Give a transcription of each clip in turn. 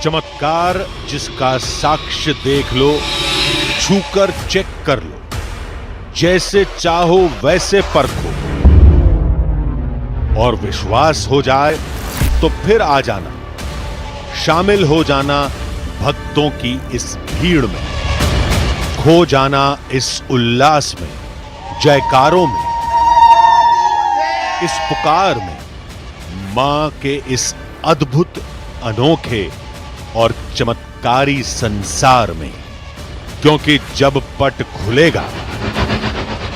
चमत्कार जिसका साक्ष्य देख लो, छूकर चेक कर लो, जैसे चाहो वैसे परखो, और विश्वास हो जाए तो फिर आ जाना, शामिल हो जाना भक्तों की इस भीड़ में, खो जाना इस उल्लास में, जयकारों में, इस पुकार में, मां के इस अद्भुत, अनोखे और चमत्कारी संसार में। क्योंकि जब पट खुलेगा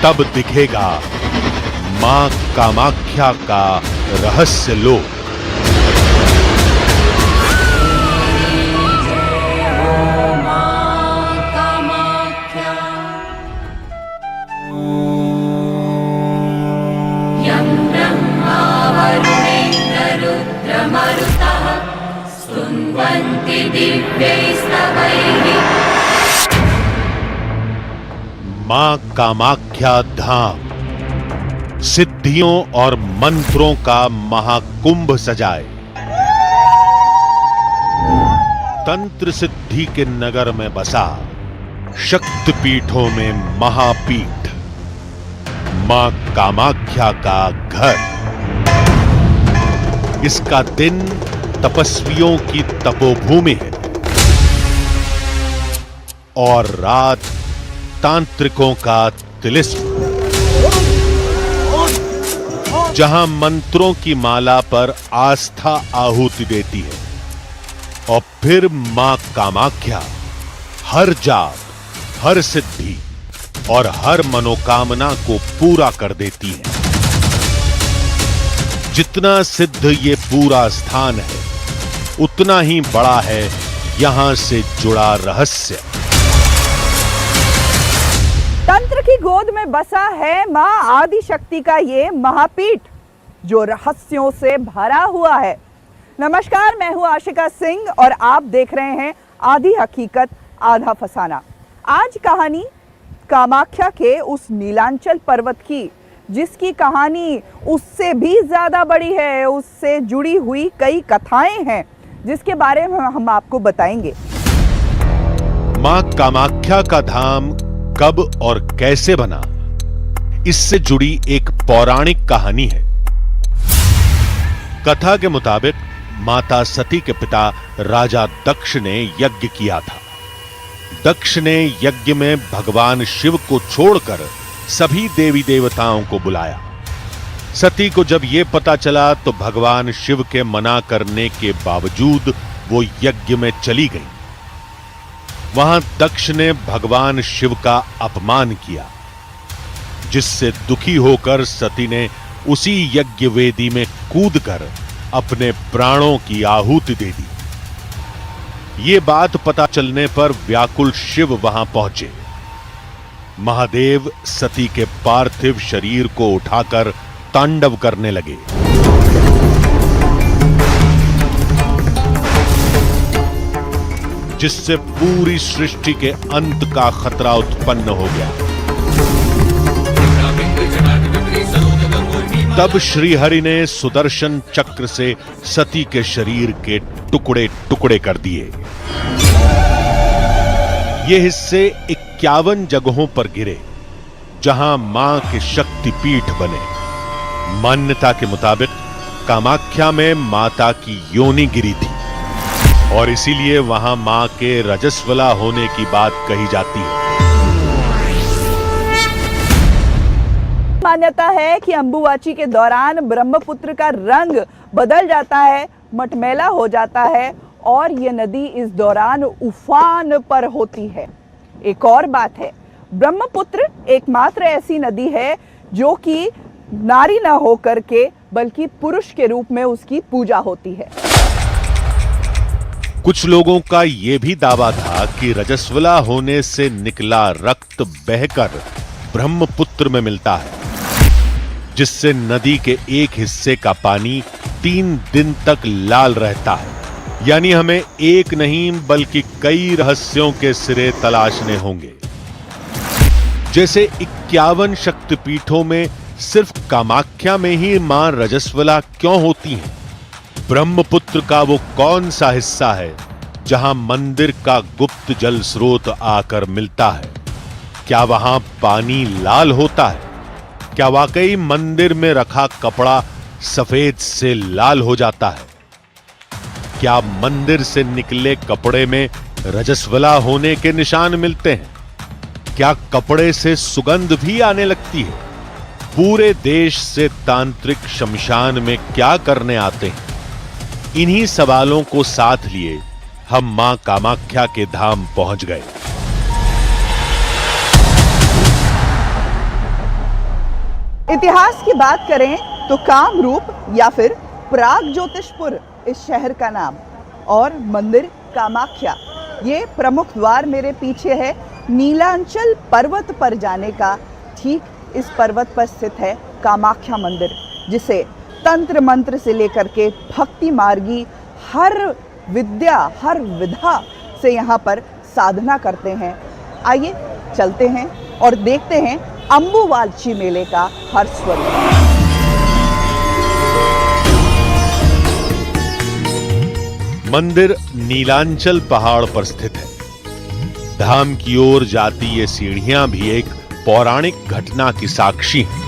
तब दिखेगा मां कामाख्या का रहस्य लोक। मां कामाख्या धाम सिद्धियों और मंत्रों का महाकुंभ सजाए। तंत्र सिद्धि के नगर में बसा शक्तिपीठों में महापीठ, मां कामाख्या का घर। इसका दिन तपस्वियों की तपोभूमि है और रात तांत्रिकों का तिलिस्म, जहां मंत्रों की माला पर आस्था आहुति देती है और फिर मां कामाख्या हर जाप, हर सिद्धि और हर मनोकामना को पूरा कर देती है। जितना सिद्ध ये पूरा स्थान है, उतना ही बड़ा है यहां से जुड़ा रहस्य। तंत्र की गोद में बसा है मां आदि शक्ति का ये महापीठ, जो रहस्यों से भरा हुआ है। नमस्कार, मैं हूं आशिका सिंह और आप देख रहे हैं आधी हकीकत आधा फसाना। आज कहानी कामाख्या के उस नीलांचल पर्वत की, जिसकी कहानी उससे भी ज्यादा बड़ी है, उससे जुड़ी हुई कई कथाएं हैं, जिसके बारे में हम आपको बताएंगे। मां कामाख्या का धाम कब और कैसे बना, इससे जुड़ी एक पौराणिक कहानी है। कथा के मुताबिक माता सती के पिता राजा दक्ष ने यज्ञ किया था। दक्ष ने यज्ञ में भगवान शिव को छोड़कर सभी देवी देवताओं को बुलाया। सती को जब यह पता चला तो भगवान शिव के मना करने के बावजूद वो यज्ञ में चली गई। वहां दक्ष ने भगवान शिव का अपमान किया, जिससे दुखी होकर सती ने उसी यज्ञ वेदी में कूदकर अपने प्राणों की आहुति दे दी। ये बात पता चलने पर व्याकुल शिव वहां पहुंचे। महादेव सती के पार्थिव शरीर को उठाकर तांडव करने लगे। जिससे पूरी सृष्टि के अंत का खतरा उत्पन्न हो गया। तब श्रीहरि ने सुदर्शन चक्र से सती के शरीर के टुकड़े टुकड़े कर दिए। ये हिस्से 51 जगहों पर गिरे, जहां मां के शक्तिपीठ बने। मान्यता के मुताबिक कामाख्या में माता की योनि गिरी थी और इसीलिए वहां मां के रजस्वला होने की बात कही जाती है। मान्यता है कि अंबुबाची के दौरान ब्रह्मपुत्र का रंग बदल जाता है, मटमैला हो जाता है और यह नदी इस दौरान उफान पर होती है। एक और बात है, ब्रह्मपुत्र एकमात्र ऐसी नदी है जो कि नारी न होकर के बल्कि पुरुष के रूप में उसकी पूजा होती है। कुछ लोगों का यह भी दावा था कि रजस्वला होने से निकला रक्त बहकर ब्रह्मपुत्र में मिलता है, जिससे नदी के एक हिस्से का पानी 3 दिन तक लाल रहता है। यानी हमें एक नहीं बल्कि कई रहस्यों के सिरे तलाशने होंगे। जैसे 51 शक्तिपीठों में सिर्फ कामाख्या में ही मां रजस्वला क्यों होती हैं? ब्रह्मपुत्र का वो कौन सा हिस्सा है जहां मंदिर का गुप्त जल स्रोत आकर मिलता है, क्या वहां पानी लाल होता है? क्या वाकई मंदिर में रखा कपड़ा सफेद से लाल हो जाता है? क्या मंदिर से निकले कपड़े में रजस्वला होने के निशान मिलते हैं? क्या कपड़े से सुगंध भी आने लगती है? पूरे देश से तांत्रिक शमशान में क्या करने आते हैं? इन्हीं सवालों को साथ लिए हम मां कामाख्या के धाम पहुंच गए। इतिहास की बात करें तो कामरूप या फिर प्राग ज्योतिषपुर इस शहर का नाम, और मंदिर कामाख्या ये प्रमुख द्वार मेरे पीछे है। नीलांचल पर्वत पर जाने का ठीक इस पर्वत पर स्थित है कामाख्या मंदिर, जिसे तंत्र मंत्र से लेकर के भक्ति मार्गी हर विद्या हर विधा से यहाँ पर साधना करते हैं। आइए चलते हैं और देखते हैं अंबुवाची मेले का हर स्वरूप। मंदिर नीलांचल पहाड़ पर स्थित है। धाम की ओर जाती ये सीढ़ियां भी एक पौराणिक घटना की साक्षी हैं।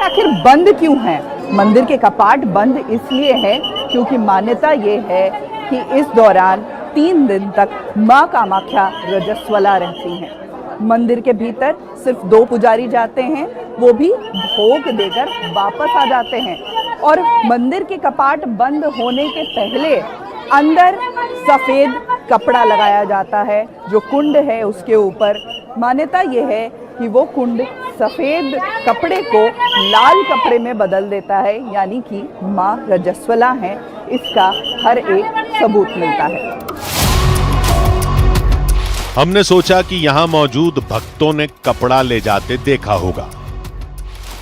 आखिर बंद क्यों है? मंदिर के कपाट बंद इसलिए है क्योंकि मान्यता ये है कि इस दौरान 3 दिन तक मां कामाख्या रजस्वला रहती हैं। मंदिर के भीतर सिर्फ 2 पुजारी जाते हैं, वो भी भोग देकर वापस आ जाते हैं। और मंदिर के कपाट बंद होने के पहले अंदर सफेद कपड़ा लगाया जाता है जो कुंड है उसके ऊपर। मान्यता ये है कि वो कुंड सफेद कपड़े को लाल कपड़े में बदल देता है, यानी कि मां रजस्वला हैं। इसका हर एक सबूत मिलता है। हमने सोचा कि यहां मौजूद भक्तों ने कपड़ा ले जाते देखा होगा।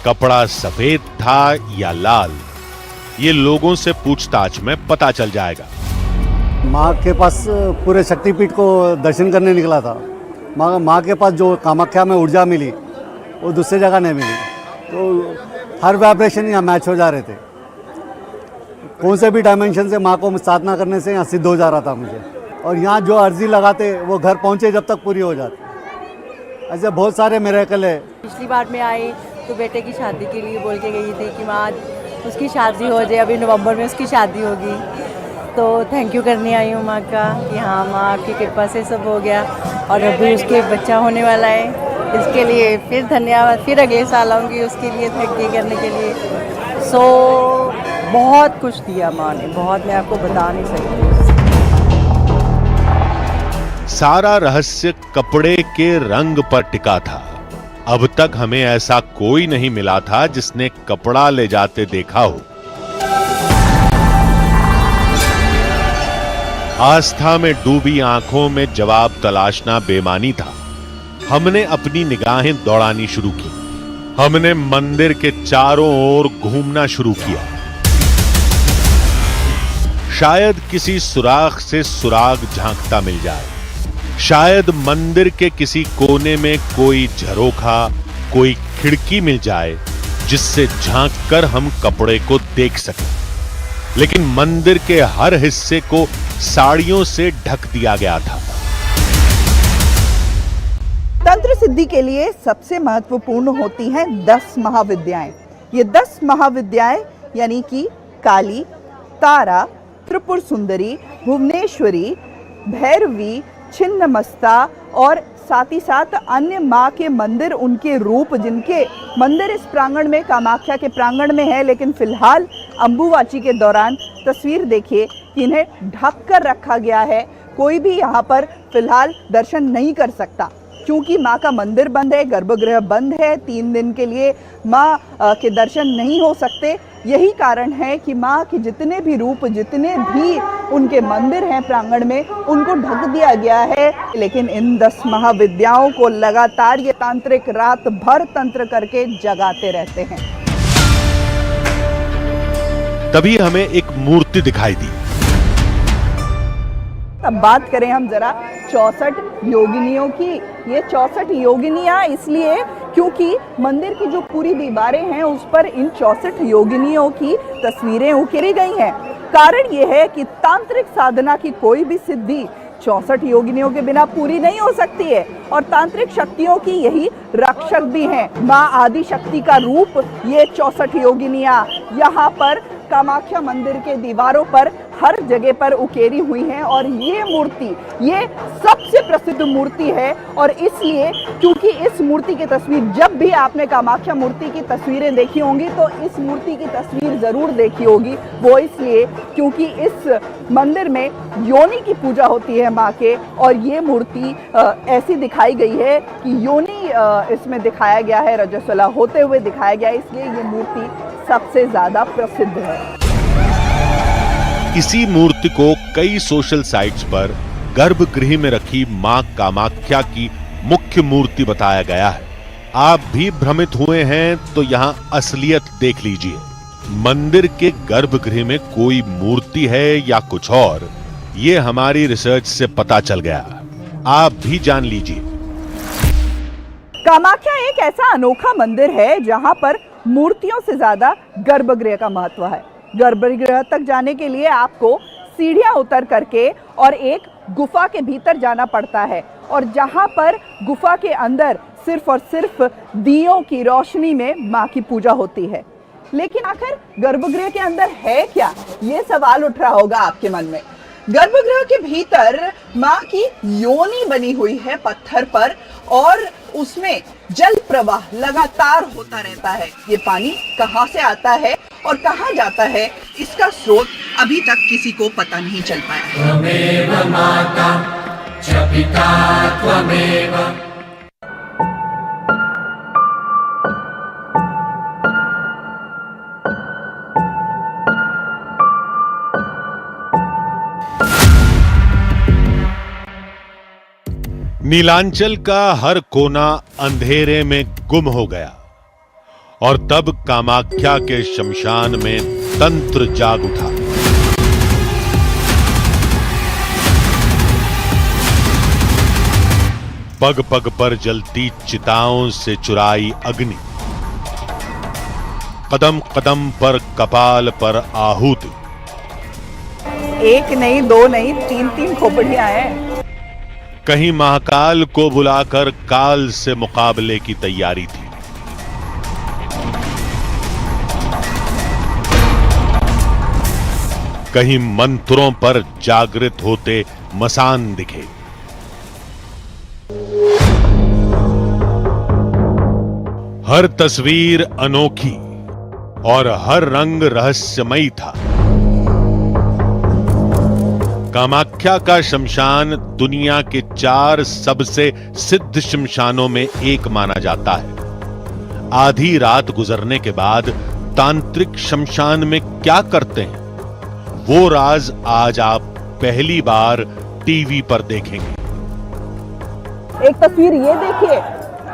कपड़ा सफेद था या लाल, ये लोगों से पूछताछ में पता चल जाएगा। माँ के पास पूरे शक्तिपीठ को दर्शन करने निकला था। माँ के पास जो कामाख्या में ऊर्जा मिली वो दूसरी जगह नहीं मिली, तो हर वाइब्रेशन यहाँ मैच हो जा रहे थे। कौन से भी डायमेंशन से माँ को साधना करने से यहाँ सिद्ध हो जा रहा था मुझे। और यहाँ जो अर्जी लगाते वो घर पहुँचे जब तक पूरी हो जाती। ऐसे बहुत सारे मिरेकल है। पिछली बार में आई तो बेटे की शादी के लिए बोल के गई थी कि माँ उसकी शादी हो जाए, अभी नवंबर में उसकी शादी होगी, तो थैंक यू करने आई हूँ माँ का कि हाँ माँ आपकी कृपा से सब हो गया और अभी उसके बच्चा होने वाला है। इसके लिए फिर धन्यवाद, फिर अगले साल आऊँगी उसके लिए थैंक यू करने के लिए। सो बहुत कुछ दिया माँ ने, बहुत, मैं आपको बता नहीं सकती। सारा रहस्य कपड़े के रंग पर टिका था। अब तक हमें ऐसा कोई नहीं मिला था जिसने कपड़ा ले जाते देखा हो। आस्था में डूबी आंखों में जवाब तलाशना बेमानी था। हमने अपनी निगाहें दौड़ानी शुरू की। हमने मंदिर के चारों ओर घूमना शुरू किया। शायद किसी सुराख से सुराग झांकता मिल जाए। शायद मंदिर के किसी कोने में कोई झरोखा, कोई खिड़की मिल जाए जिससे झांककर हम कपड़े को देख सकें। लेकिन मंदिर के हर हिस्से को साड़ियों से ढक दिया गया था। तंत्र सिद्धि के लिए सबसे महत्वपूर्ण होती हैं 10 महाविद्याएं। ये 10 महाविद्याएं यानी कि काली, तारा, त्रिपुर सुंदरी, भुवनेश्वरी, भैरवी, छिन्नमस्ता और साथ ही साथ अन्य माँ के मंदिर, उनके रूप, जिनके मंदिर इस प्रांगण में, कामाख्या के प्रांगण में है, लेकिन फिलहाल अंबुवाची के दौरान तस्वीर देखिए कि इन्हें ढक कर रखा गया है। कोई भी यहाँ पर फिलहाल दर्शन नहीं कर सकता क्योंकि माँ का मंदिर बंद है, गर्भगृह बंद है। 3 दिन के लिए माँ के दर्शन नहीं हो सकते। यही कारण है कि माँ के जितने भी रूप, जितने भी उनके मंदिर हैं प्रांगण में, उनको ढक दिया गया है। लेकिन इन 10 महाविद्याओं को लगातार ये तांत्रिक रात भर तंत्र करके जगाते रहते हैं। तभी हमें एक मूर्ति दिखाई दी। अब बात करें हम जरा 64 योगिनियों की। ये 64 योगिनियां इसलिए क्योंकि मंदिर की जो पूरी दीवारें हैं उस पर इन 64 योगिनियों की तस्वीरें उकेरी गई हैं। कारण ये है कि तांत्रिक साधना की कोई भी सिद्धि 64 योगिनियों के बिना पूरी नहीं हो सकती है और तांत्रिक शक्तियों की यही रक्षक भी हैं। मां आदि शक्ति का रूप ये 64 योगिनियां यहाँ पर कामाख्या मंदिर के दीवारों पर हर जगह पर उकेरी हुई हैं और ये मूर्ति ये सबसे प्रसिद्ध मूर्ति है। और इसलिए क्योंकि इस मूर्ति की तस्वीर, जब भी आपने कामाख्या मूर्ति की तस्वीरें देखी होंगी तो इस मूर्ति की तस्वीर जरूर देखी होगी। वो इसलिए क्योंकि इस मंदिर में योनि की पूजा होती है माँ के, और ये मूर्ति ऐसी दिखाई गई है कि योनि इसमें दिखाया गया है, रजस्वला होते हुए दिखाया गया है, इसलिए ये मूर्ति सबसे ज्यादा प्रसिद्ध है। इसी मूर्ति को कई सोशल साइट्स पर गर्भगृह में रखी मां कामाख्या की मुख्य मूर्ति बताया गया है। आप भी भ्रमित हुए हैं तो यहां असलियत देख लीजिए। मंदिर के गर्भगृह में कोई मूर्ति है या कुछ और, ये हमारी रिसर्च से पता चल गया। आप भी जान लीजिए। कामाख्या एक ऐसा अनोखा मंदिर है जहां पर मूर्तियों से ज्यादा गर्भगृह का महत्व है। गर्भगृह तक जाने के लिए आपको सीढ़ियां उतर करके और एक गुफा के भीतर जाना पड़ता है, और जहां पर गुफा के अंदर सिर्फ और सिर्फ दियों की रोशनी में मां की पूजा होती है। लेकिन आखिर गर्भगृह के अंदर है क्या, ये सवाल उठ रहा होगा आपके मन में। गर्भगृह के भीतर मां की योनि बनी हुई है पत्थर पर, और उसमें जल प्रवाह लगातार होता रहता है। ये पानी कहां से आता है और कहां जाता है, इसका स्रोत अभी तक किसी को पता नहीं चल पाया। त्वमेव माता च पिता त्वमेव। नीलांचल का हर कोना अंधेरे में गुम हो गया, और तब कामाख्या के शमशान में तंत्र जाग उठा। पग पग पर जलती चिताओं से चुराई अग्नि, कदम कदम पर कपाल पर आहुति। एक नहीं, दो नहीं, तीन तीन खोपड़ियां हैं। कहीं महाकाल को बुलाकर काल से मुकाबले की तैयारी थी। कहीं मंत्रों पर जागृत होते मसान दिखे। हर तस्वीर अनोखी और हर रंग रहस्यमयी था। कामाख्या का शमशान दुनिया के 4 सबसे सिद्ध शमशानों में एक माना जाता है। आधी रात गुजरने के बाद तांत्रिक शमशान में क्या करते हैं, वो राज आज आप पहली बार टीवी पर देखेंगे। एक तस्वीर ये देखिए,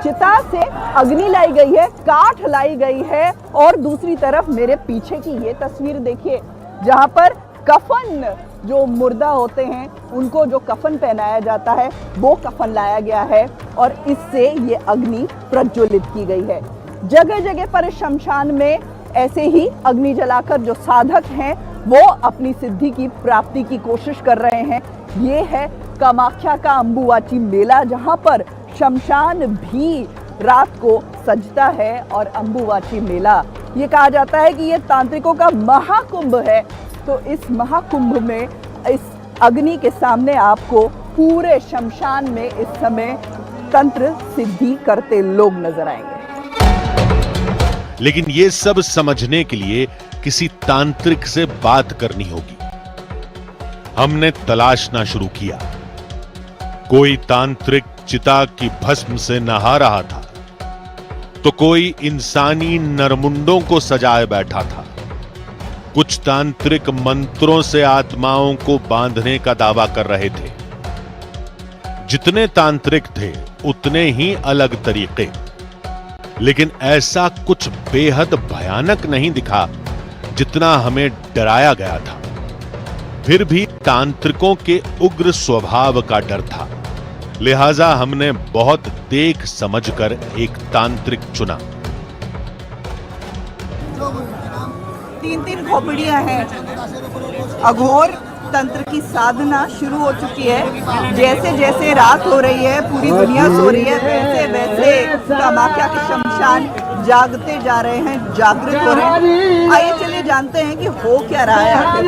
चिता से अग्नि लाई गई है, काठ लाई गई है, और दूसरी तरफ मेरे पीछे की ये तस्वीर देखिए जहां पर कफन, जो मुर्दा होते हैं उनको जो कफन पहनाया जाता है वो कफन लाया गया है, और इससे ये अग्नि प्रज्वलित की गई है। जगह जगह पर शमशान में ऐसे ही अग्नि जलाकर जो साधक हैं वो अपनी सिद्धि की प्राप्ति की कोशिश कर रहे हैं। ये है कामाख्या का अंबुवाची मेला, जहां पर शमशान भी रात को सजता है, और अंबुवाची मेला ये कहा जाता है कि ये तांत्रिकों का महाकुंभ है। तो इस महाकुंभ में इस अग्नि के सामने आपको पूरे शमशान में इस समय तंत्र सिद्धि करते लोग नजर आएंगे। लेकिन ये सब समझने के लिए किसी तांत्रिक से बात करनी होगी। हमने तलाशना शुरू किया। कोई तांत्रिक चिता की भस्म से नहा रहा था, तो कोई इंसानी नरमुंडों को सजाए बैठा था। कुछ तांत्रिक मंत्रों से आत्माओं को बांधने का दावा कर रहे थे। जितने तांत्रिक थे उतने ही अलग तरीके, लेकिन ऐसा कुछ बेहद भयानक नहीं दिखा जितना हमें डराया गया था। फिर भी तांत्रिकों के उग्र स्वभाव का डर था, लिहाजा हमने बहुत देख समझकर एक तांत्रिक चुना। 3 खोपड़ियां हैं। अघोर तंत्र की साधना शुरू हो चुकी है। जैसे जैसे रात हो रही है, पूरी दुनिया सो रही है, वैसे वैसे कामाख्या के शमशान जागते जा रहे हैं, जागृत हो रहे हैं। आइए चलिए जानते हैं कि हो क्या रहा है आखिर।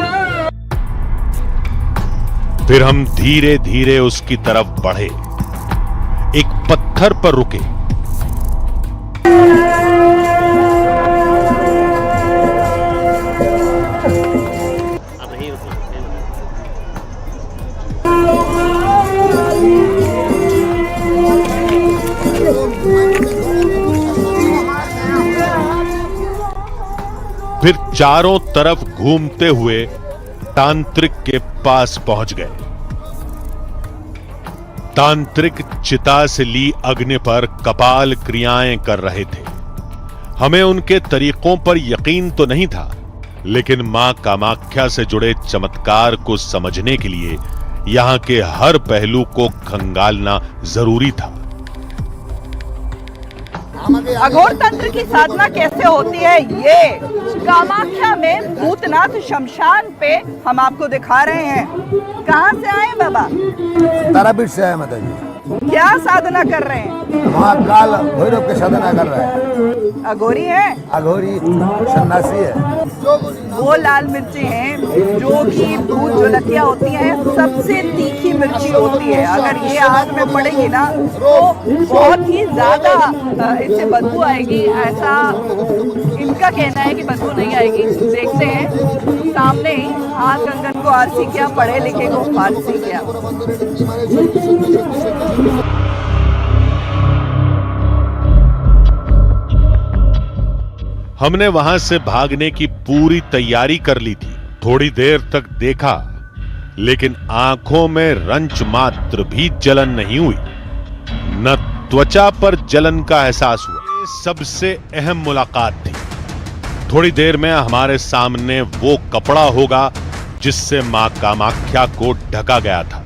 फिर हम धीरे धीरे उसकी तरफ बढ़े, एक पत्थर पर रुके। फिर चारों तरफ घूमते हुए तांत्रिक के पास पहुंच गए। तांत्रिक चिता से ली अग्नि पर कपाल क्रियाएं कर रहे थे। हमें उनके तरीकों पर यकीन तो नहीं था, लेकिन मां कामाख्या से जुड़े चमत्कार को समझने के लिए यहां के हर पहलू को खंगालना जरूरी था। अघोर तंत्र की साधना कैसे होती है, ये कामाख्या में भूतनाथ शमशान पे हम आपको दिखा रहे हैं। कहाँ से आए बाबा? तारापीठ से आया माता जी। क्या साधना कर रहे हैं? महाकाल भैरव की साधना कर रहा है। अघोरी है? अघोरी सन्यासी है। वो लाल मिर्ची हैं जो कि भूत ज्वलतियां होती हैं, सबसे तीखी मिर्ची होती है। अगर ये आग में पड़ेगी ना तो बहुत ही ज्यादा इससे बदबू आएगी। ऐसा इनका कहना है कि बदबू नहीं आएगी। देखते हैं सामने ही, हाथ कंगन को आरसी क्या, पढ़े लिखे को फारसी क्या। हमने वहां से भागने की पूरी तैयारी कर ली थी। थोड़ी देर तक देखा, लेकिन आंखों में रंच मात्र भी जलन नहीं हुई, न त्वचा पर जलन का एहसास हुआ। ये सबसे अहम मुलाकात थी। थोड़ी देर में हमारे सामने वो कपड़ा होगा जिससे मां कामाख्या को ढका गया था।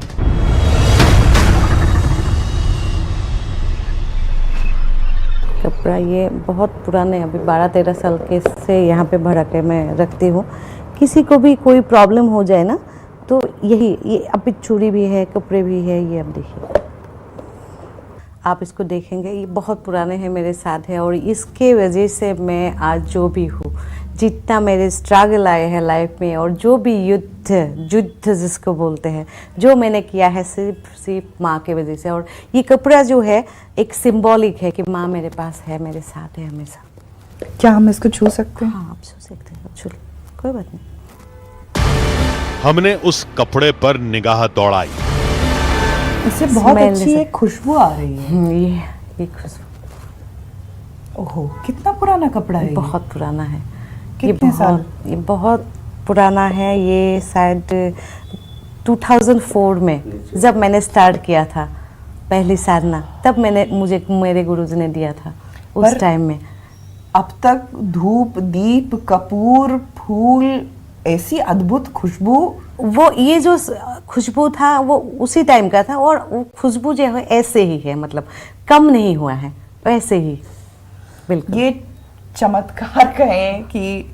कपड़ा ये बहुत पुराने, अभी 12-13 साल के से यहाँ पे भरा के मैं रखती हूँ। किसी को भी कोई प्रॉब्लम हो जाए ना तो ये अभी चूड़ी भी है, कपड़े भी है। ये अब देखिए, आप इसको देखेंगे, ये बहुत पुराने हैं, मेरे साथ है। और इसके वजह से मैं आज जो भी हूँ, जितना मेरे स्ट्रगल आए हैं लाइफ में, और जो भी युद्ध जिसको बोलते हैं, जो मैंने किया है सिर्फ माँ के वजह से। और ये कपड़ा जो है एक सिंबॉलिक है कि माँ मेरे पास है, मेरे साथ है हमेशा। क्या हम इसको छू सकते हैं? हाँ, आप छू सकते हैं, छू लो, कोई बात नहीं। हमने उस कपड़े पर निगाह दौड़ाई। इससे बहुत Smell अच्छी एक खुशबू आ रही है। ये खुशबू, ओहो, कितना पुराना कपड़ा है? बहुत पुराना है। कितने साल? ये बहुत पुराना है। ये शायद 2004 में जब मैंने स्टार्ट किया था पहली साधना, तब मुझे मेरे गुरुजी ने दिया था उस टाइम में। अब तक धूप, दीप, कपूर, फूल, ऐसी अद्भुत खुशबू, वो ये जो खुशबू था वो उसी टाइम का था। और वो खुशबू जो है ऐसे ही है, मतलब कम नहीं हुआ है, वैसे ही बिल्कुल। ये चमत्कार कहें कि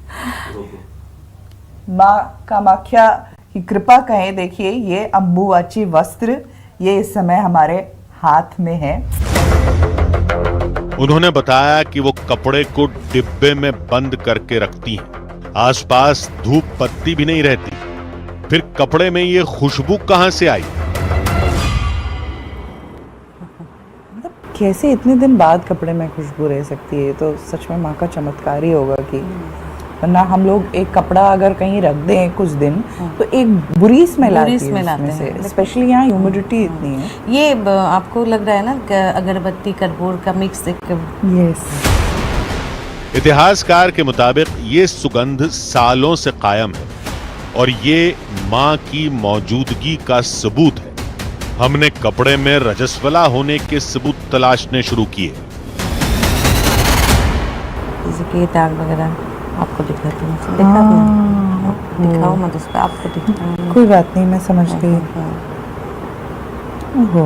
माँ कामाख्या की कृपा कहें। देखिए, ये अम्बुवाची वस्त्र, ये इस समय हमारे हाथ में है। उन्होंने बताया कि वो कपड़े को डिब्बे में बंद करके रखती हैं। आसपास धूप पत्ती भी नहीं रहती। फिर कपड़े में ये खुशबू कहां से आई? कैसे इतने दिन बाद कपड़े में खुशबू रह सकती है? तो सच में माँ का चमत्कार ही होगा कि, वरना हम लोग एक कपड़ा अगर कहीं रख दें कुछ दिन तो एक बुरी स्मेल आती है उसमें से। स्पेशली यहाँ ह्यूमिडिटी इतनी है। ये आपको लग रहा है ना अगरबत्ती कर्पूर का मिक्स? यस। इतिहासकार के मुताबिक ये सुगंध सालों से कायम है और ये मां की मौजूदगी का सबूत है। हमने कपड़े में रजस्वला होने के सबूत तलाशने शुरू किए। जैसे कि दाग वगैरह आपको दिखाती हूँ। दिखाओ मत उसको, आपको दिखाओ। कोई बात नहीं, मैं समझ गई। ओहो,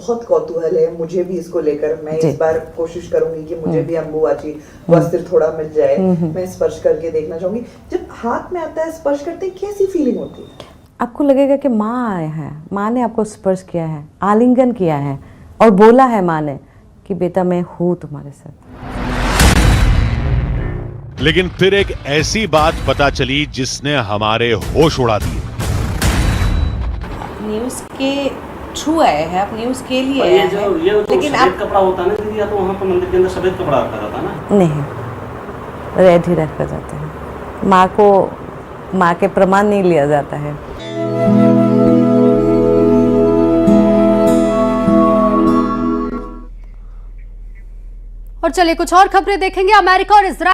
बहुत कौतूहल है मुझे भी इसको लेकर। मैं जी। इस बार कोशिश करूंगी कि मुझे भी अम्बुवाची वस्त्र थोड़ा मिल जाए। मैं स्पर्श करके देखना चाहूंगी। जब हाथ में आता है स्पर्श करते कैसी फीलिंग होती है? आपको लगेगा कि माँ आए हैं, माँ ने आपको स्पर्श किया है, आलिंगन किया है और बोला है माँ ने कि बेटा मैं हूँ तुम्हारे साथ। लेकिन फिर एक ऐसी बात पता चली जिसने हमारे होश उड़ा दिए। न्यूज़ के थ्रू आए हैं, आप न्यूज़ के लिए आए ये हैं, तो लेकिन सफेद आप कपड़ा होता है ना दीदी, या तो वहाँ पर मंदिर के अंदर सफेद कपड़ा रखा जाता है ना? नहीं, रेड ही रखा जाता है। माँ को माँ के प्रमाण नहीं लिया जाता है। और चलिए कुछ और खबरें देखेंगे। अमेरिका और इजराइल